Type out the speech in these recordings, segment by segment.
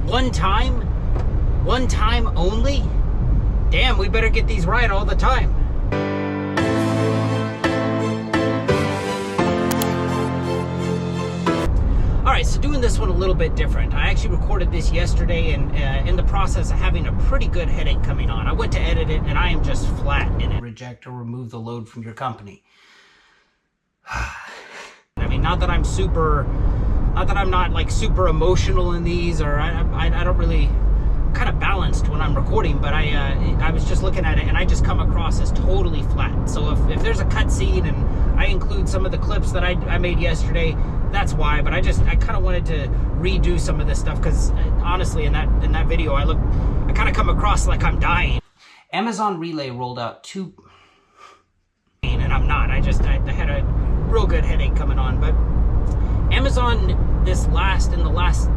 One time only? Damn, we better get these right all the time. Alright, so doing this one a little bit different. I actually recorded this yesterday, and in the process of having a pretty good headache coming on. I went to edit it and I am just flat in it. Reject or remove the load from your company. I mean, not that I'm not like super emotional in these, or I don't really, kind of balanced when I'm recording, but I was just looking at it and I just come across as totally flat. So if there's a cutscene and I include some of the clips that I made yesterday, that's why. But I kind of wanted to redo some of this stuff, because honestly in that video I kind of come across like I'm dying. Amazon Relay rolled out two, and I'm not. I had a real good headache coming on. But Amazon in the last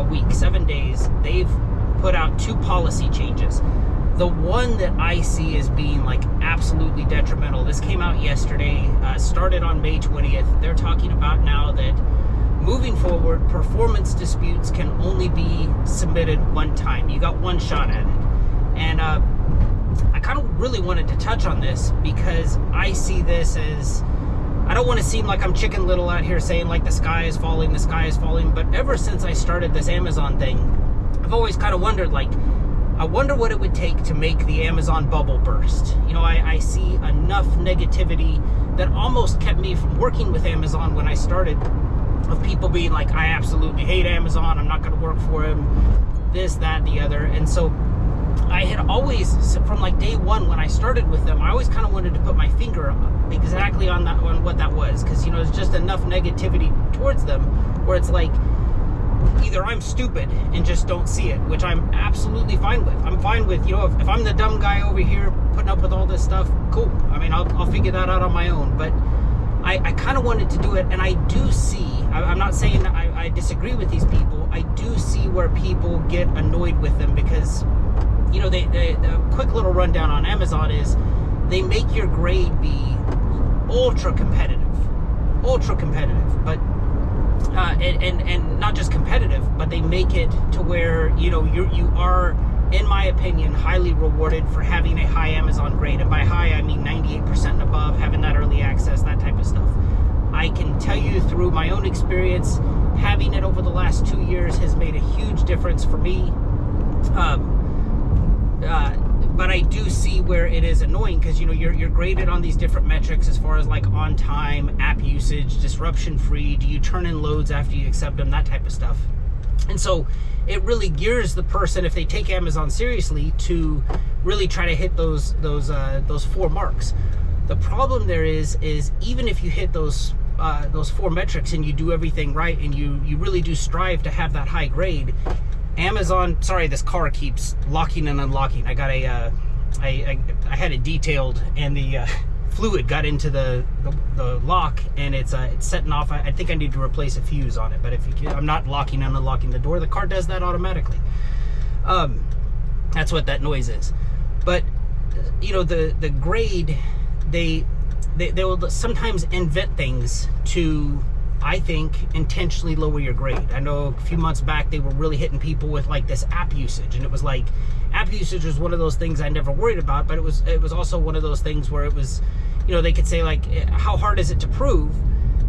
week, 7 days, they've put out two policy changes. The one that I see as being like absolutely detrimental, this came out yesterday, started on May 20th. They're talking about now that moving forward, performance disputes can only be submitted one time. You got one shot at it. And I kind of really wanted to touch on this because I see this as, I don't want to seem like I'm Chicken Little out here saying like the sky is falling, but ever since I started this Amazon thing, I've always kind of wondered, like, I wonder what it would take to make the Amazon bubble burst. You know, I see enough negativity that almost kept me from working with Amazon when I started, of people being like, I absolutely hate Amazon, I'm not going to work for him, this, that, the other. And so I had always, from like day one when I started with them, I always kind of wanted to put my finger exactly on what that was, because, you know, there's just enough negativity towards them where it's like, either I'm stupid and just don't see it, which I'm absolutely fine with. I'm fine with, you know, if I'm the dumb guy over here putting up with all this stuff, cool. I mean, I'll figure that out on my own. But I kind of wanted to do it, and I do see, I'm not saying that I disagree with these people. I do see where people get annoyed with them because, you know, the quick little rundown on Amazon is they make your grade be ultra competitive, but and not just competitive, but they make it to where, you know, you are, in my opinion, highly rewarded for having a high Amazon grade. And by high, I mean 98% and above, having that early access, that type of stuff. I can tell you through my own experience, having it over the last 2 years has made a huge difference for me. But I do see where it is annoying, because, you know, you're graded on these different metrics as far as like on time, app usage, disruption free, do you turn in loads after you accept them, that type of stuff. And so it really gears the person, if they take Amazon seriously, to really try to hit those 4 marks. The problem there is even if you hit those 4 metrics and you do everything right and you really do strive to have that high grade, Amazon, sorry, this car keeps locking and unlocking. I got I had it detailed, and the fluid got into the lock, and it's setting off. I think I need to replace a fuse on it, but I'm not locking and unlocking the door. The car does that automatically. That's what that noise is. But, you know, the grade, they will sometimes invent things to, I think, intentionally lower your grade. I know a few months back they were really hitting people with like this app usage, and it was like, app usage was one of those things I never worried about, but it was also one of those things where it was, you know, they could say like, how hard is it to prove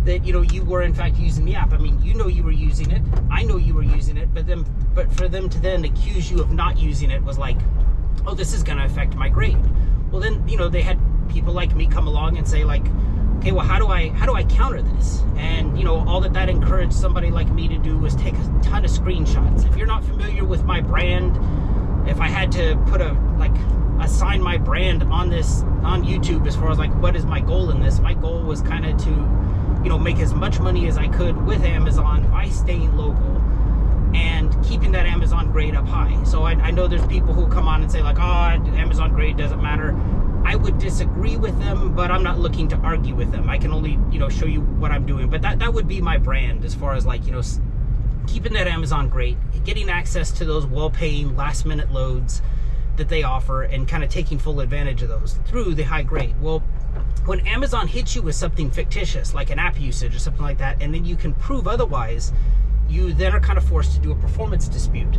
that, you know, you were in fact using the app? I mean, you know you were using it, I know you were using it, but for them to then accuse you of not using it was like, oh, this is gonna affect my grade. Well, then, you know, they had people like me come along and say like, okay, well, how do I counter this? And, you know, all that encouraged somebody like me to do was take a ton of screenshots. If you're not familiar with my brand, if I had to assign my brand on YouTube as far as like, what is my goal in this? My goal was kind of to, you know, make as much money as I could with Amazon by staying local and keeping that Amazon grade up high. So I know there's people who come on and say like, oh, Amazon grade doesn't matter. I would disagree with them, but I'm not looking to argue with them. I can only, you know, show you what I'm doing. But that would be my brand as far as like, you know, keeping that Amazon grade, getting access to those well-paying last-minute loads that they offer, and kind of taking full advantage of those through the high grade. Well, when Amazon hits you with something fictitious, like an app usage or something like that, and then you can prove otherwise, you then are kind of forced to do a performance dispute.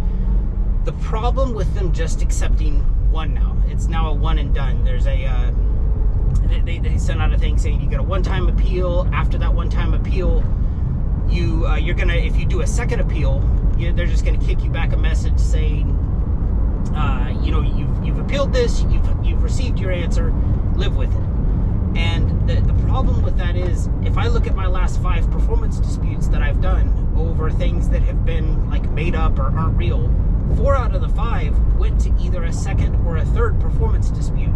The problem with them just accepting one now, it's now a one and done. There's a they sent out a thing saying you get a one-time appeal. After that one-time appeal, you're gonna, if you do a second appeal, they're just gonna kick you back a message saying, you know, you've appealed this, you've received your answer, live with it. And the problem with that is, if I look at my last 5 performance disputes that I've done over things that have been like made up or aren't real, 4 out of the 5 went to either a second or a third performance dispute.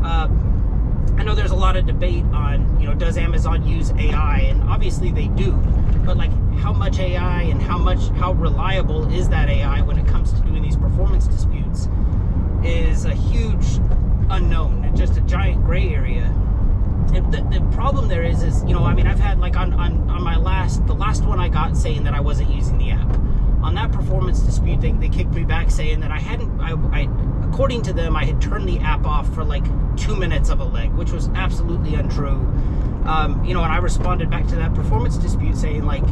I know there's a lot of debate on, you know, does Amazon use AI? And obviously they do, but like how much AI and how reliable is that AI when it comes to doing these performance disputes is a huge unknown. It's just a giant gray area. And the problem there is, you know, I mean, I've had like on my the last one I got saying that I wasn't using the app. On that performance dispute, they kicked me back saying that I according to them, I had turned the app off for like 2 minutes of a leg, which was absolutely untrue. You know, and I responded back to that performance dispute saying like,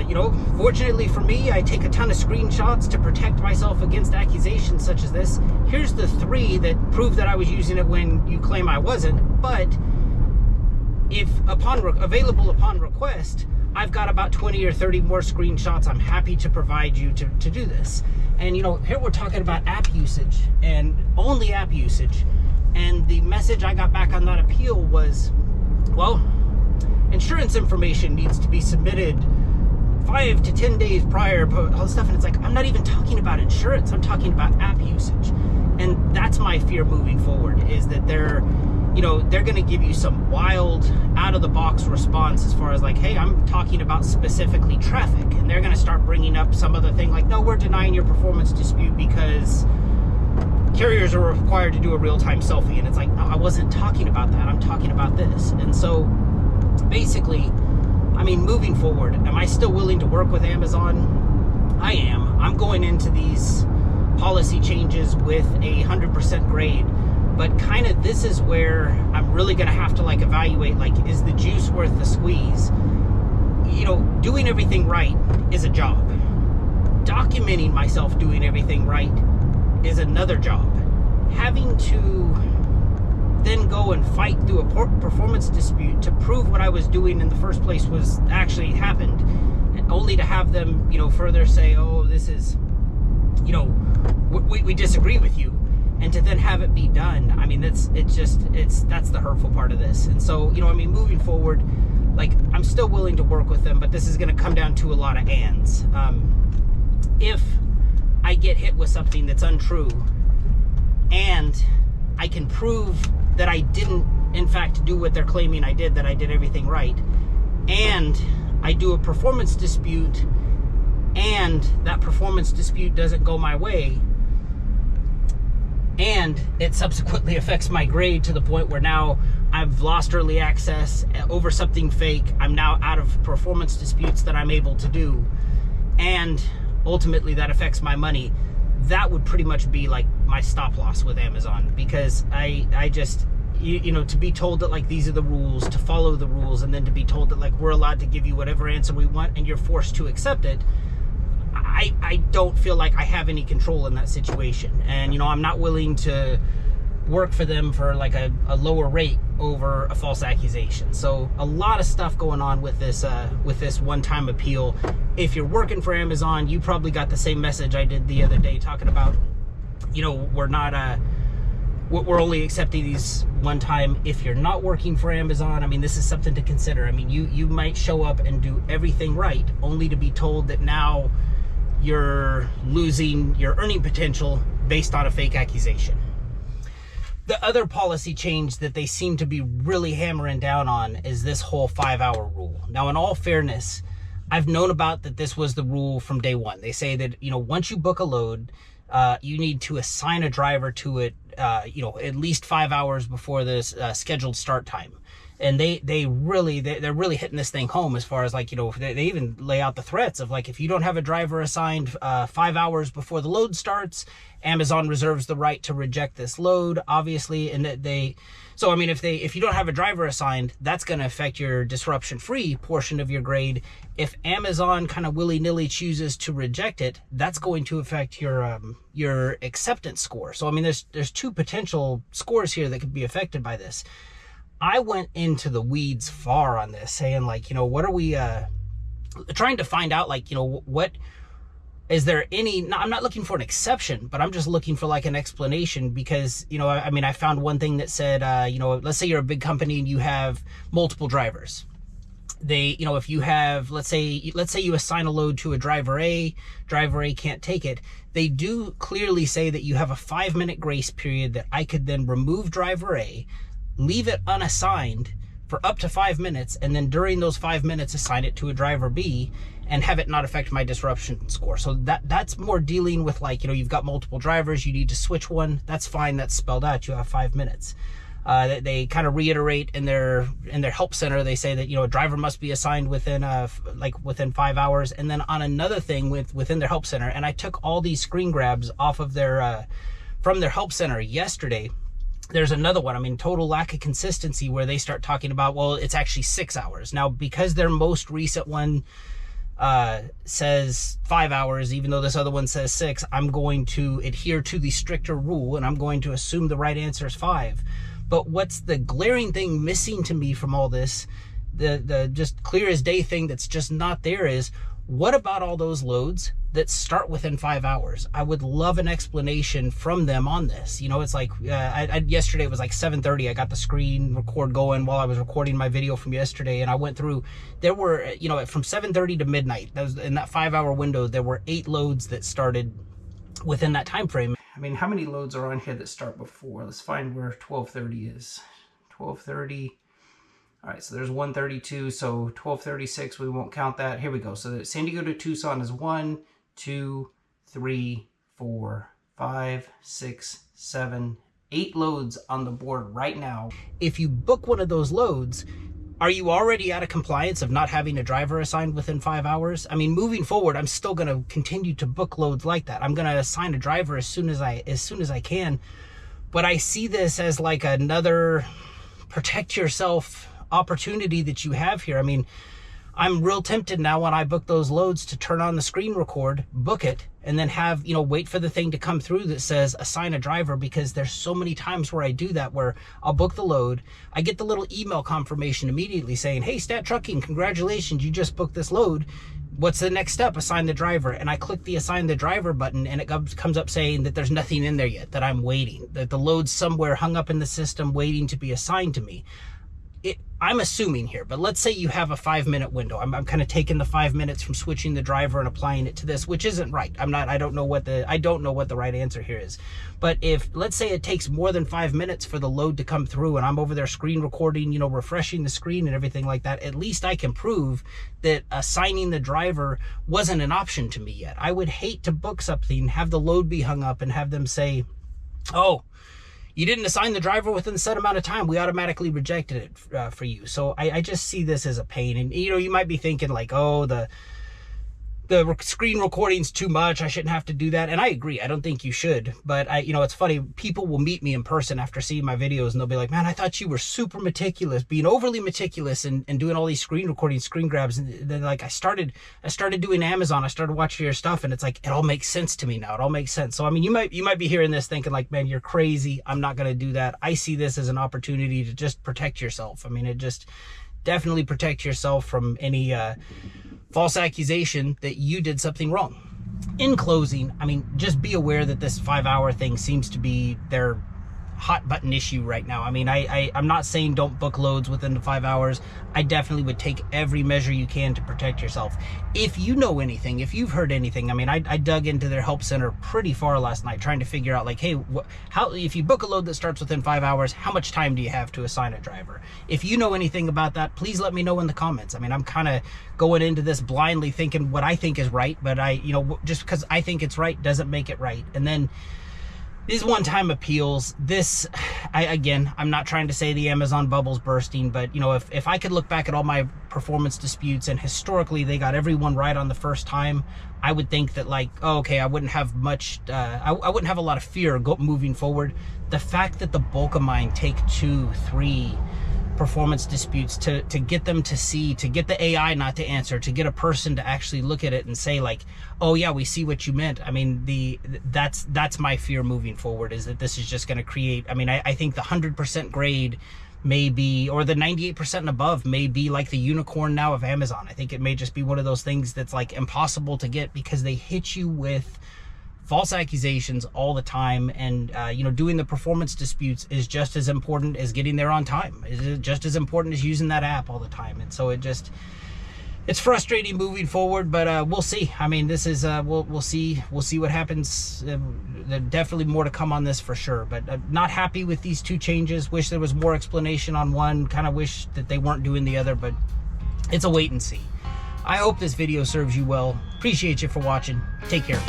you know, fortunately for me, I take a ton of screenshots to protect myself against accusations such as this. Here's the 3 that prove that I was using it when you claim I wasn't. But if available upon request, I've got about 20 or 30 more screenshots I'm happy to provide you to do this. And, you know, here we're talking about app usage and only app usage. And the message I got back on that appeal was, well, insurance information needs to be submitted 5 to 10 days prior, all this stuff. And it's like, I'm not even talking about insurance. I'm talking about app usage. And that's my fear moving forward, is that they're going to give you some wild out of the box response as far as like, hey, I'm talking about specifically traffic. And they're going to start bringing up some other thing like, no, we're denying your performance dispute because carriers are required to do a real-time selfie. And it's like, no, I wasn't talking about that. I'm talking about this. And so basically, I mean, moving forward, am I still willing to work with Amazon? I am. I'm going into these policy changes with a 100% grade. But kind of this is where I'm really going to have to like evaluate, like, is the juice worth the squeeze? You know, doing everything right is a job. Documenting myself doing everything right is another job. Having to then go and fight through a performance dispute to prove what I was doing in the first place was actually happened, and only to have them, you know, further say, oh, this is, you know, we disagree with you. And to then have it be done, I mean, that's the hurtful part of this. And so, you know, I mean, moving forward, like, I'm still willing to work with them, but this is going to come down to a lot of ands. If I get hit with something that's untrue and I can prove that I didn't, in fact, do what they're claiming I did, that I did everything right, and I do a performance dispute and that performance dispute doesn't go my way, and it subsequently affects my grade to the point where now I've lost early access over something fake. I'm now out of performance disputes that I'm able to do, and ultimately that affects my money. That would pretty much be like my stop loss with Amazon, because I just, you know, to be told that like these are the rules, to follow the rules, and then to be told that like we're allowed to give you whatever answer we want and you're forced to accept it, I don't feel like I have any control in that situation. And, you know, I'm not willing to work for them for like a lower rate over a false accusation. So a lot of stuff going on with this one-time appeal. If you're working for Amazon, you probably got the same message I did the other day, talking about, you know, we're only accepting these one time if you're not working for Amazon. I mean, this is something to consider. I mean, you might show up and do everything right, only to be told that now you're losing your earning potential based on a fake accusation. The other policy change that they seem to be really hammering down on is this whole 5-hour rule. Now, in all fairness, I've known about that this was the rule from day one. They say that, you know, once you book a load, you need to assign a driver to it, you know, at least 5 hours before this scheduled start time. And they're really hitting this thing home as far as like, you know, they even lay out the threats of like, if you don't have a driver assigned 5 hours before the load starts, Amazon reserves the right to reject this load, obviously. And that so I mean, if you don't have a driver assigned, that's going to affect your disruption-free portion of your grade. If Amazon kind of willy-nilly chooses to reject it, that's going to affect your acceptance score. So I mean, there's two potential scores here that could be affected by this. I went into the weeds far on this, saying like, you know, what are we trying to find out, like, you know, what is there any, I'm not looking for an exception, but I'm just looking for like an explanation, because, you know, I mean, I found one thing that said, you know, let's say you're a big company and you have multiple drivers. You know, if you have, let's say you assign a load to a driver A can't take it. They do clearly say that you have a 5-minute grace period that I could then remove driver A, leave it unassigned for up to 5 minutes, and then during those 5 minutes assign it to a driver B and have it not affect my disruption score. So that's more dealing with like, you know, you've got multiple drivers, you need to switch one. That's fine, that's spelled out, you have 5 minutes. They kind of reiterate in their help center, they say that, you know, a driver must be assigned within 5 hours. And then on another thing within their help center, and I took all these screen grabs off of their from their help center yesterday. There's another one, I mean, total lack of consistency, where they start talking about, well, it's actually 6 hours. Now, because their most recent one says 5 hours, even though this other one says 6, I'm going to adhere to the stricter rule, and I'm going to assume the right answer is 5. But what's the glaring thing missing to me from all this, the just clear as day thing that's just not there, is what about all those loads that start within 5 hours? I would love an explanation from them on this. You know, it's like, yesterday it was like 7:30. I got the screen record going while I was recording my video from yesterday. And I went through, there were, you know, from 7:30 to midnight, that was in that 5 hour window, there were 8 loads that started within that time frame. I mean, how many loads are on here that start before? Let's find where 12:30 is. 12:30. All right, so there's 132, so 1236, we won't count that. Here we go. So San Diego to Tucson is 1, 2, 3, 4, 5, 6, 7, 8 loads on the board right now. If you book one of those loads, are you already out of compliance of not having a driver assigned within 5 hours? I mean, moving forward, I'm still going to continue to book loads like that. I'm going to assign a driver as soon as I can. But I see this as like another protect yourself opportunity that you have here. I mean, I'm real tempted now when I book those loads to turn on the screen record, book it, and then have, you know, wait for the thing to come through that says assign a driver, because there's so many times where I do that, where I'll book the load, I get the little email confirmation immediately saying, hey, Stat Trucking, congratulations, you just booked this load. What's the next step? Assign the driver. And I click the assign the driver button, and it comes up saying that there's nothing in there yet, that I'm waiting, that the load's somewhere hung up in the system waiting to be assigned to me. I'm assuming here, but let's say you have a 5-minute window. I'm kind of taking the 5 minutes from switching the driver and applying it to this, which isn't right. I don't know what the right answer here is. But if, let's say it takes more than 5 minutes for the load to come through, and I'm over there screen recording, you know, refreshing the screen and everything like that, at least I can prove that assigning the driver wasn't an option to me yet. I would hate to book something, have the load be hung up, and have them say, oh, you didn't assign the driver within the set amount of time, we automatically rejected it for you. So I just see this as a pain. And, you know, you might be thinking like, oh, the screen recording's too much, I shouldn't have to do that. And I agree, I don't think you should. But you know, it's funny, people will meet me in person after seeing my videos, and they'll be like, man, I thought you were super meticulous, being overly meticulous and doing all these screen recording, screen grabs. And then like I started doing Amazon, I started watching your stuff, and it's like, it all makes sense to me now. It all makes sense. So I mean, you might be hearing this thinking like, man, you're crazy, I'm not gonna do that. I see this as an opportunity to just protect yourself. I mean, it just definitely protect yourself from any false accusation that you did something wrong. In closing, I mean, just be aware that this 5 hour thing seems to be their hot button issue right now. I mean, I'm not saying don't book loads within the 5 hours. I definitely would take every measure you can to protect yourself. If you know anything, if you've heard anything, I mean, I dug into their help center pretty far last night trying to figure out like, hey, how, if you book a load that starts within 5 hours, how much time do you have to assign a driver? If you know anything about that, please let me know in the comments. I mean, I'm kind of going into this blindly thinking what I think is right, but you know, just because I think it's right doesn't make it right. And then These one-time appeals, I'm not trying to say the Amazon bubble's bursting, but you know, if I could look back at all my performance disputes and historically they got everyone right on the first time, I would think that like, oh, okay, I wouldn't have much, I wouldn't have a lot of fear moving forward. The fact that the bulk of mine take 2, 3 performance disputes to get them to see, to get the AI not to answer, to get a person to actually look at it and say like, oh yeah, we see what you meant. I mean, that's my fear moving forward, is that this is just going to create, I mean, I think the 100% grade may be, or the 98% and above may be like the unicorn now of Amazon. I think it may just be one of those things that's like impossible to get, because they hit you with false accusations all the time. And you know, doing the performance disputes is just as important as getting there on time. Is just as important as using that app all the time. And so it's frustrating moving forward, but we'll see. I mean, this is we'll see what happens. There's definitely more to come on this for sure, but not happy with these 2 changes. Wish there was more explanation on one, kind of wish that they weren't doing the other, but it's a wait and see. I hope this video serves you well. Appreciate you for watching. Take care.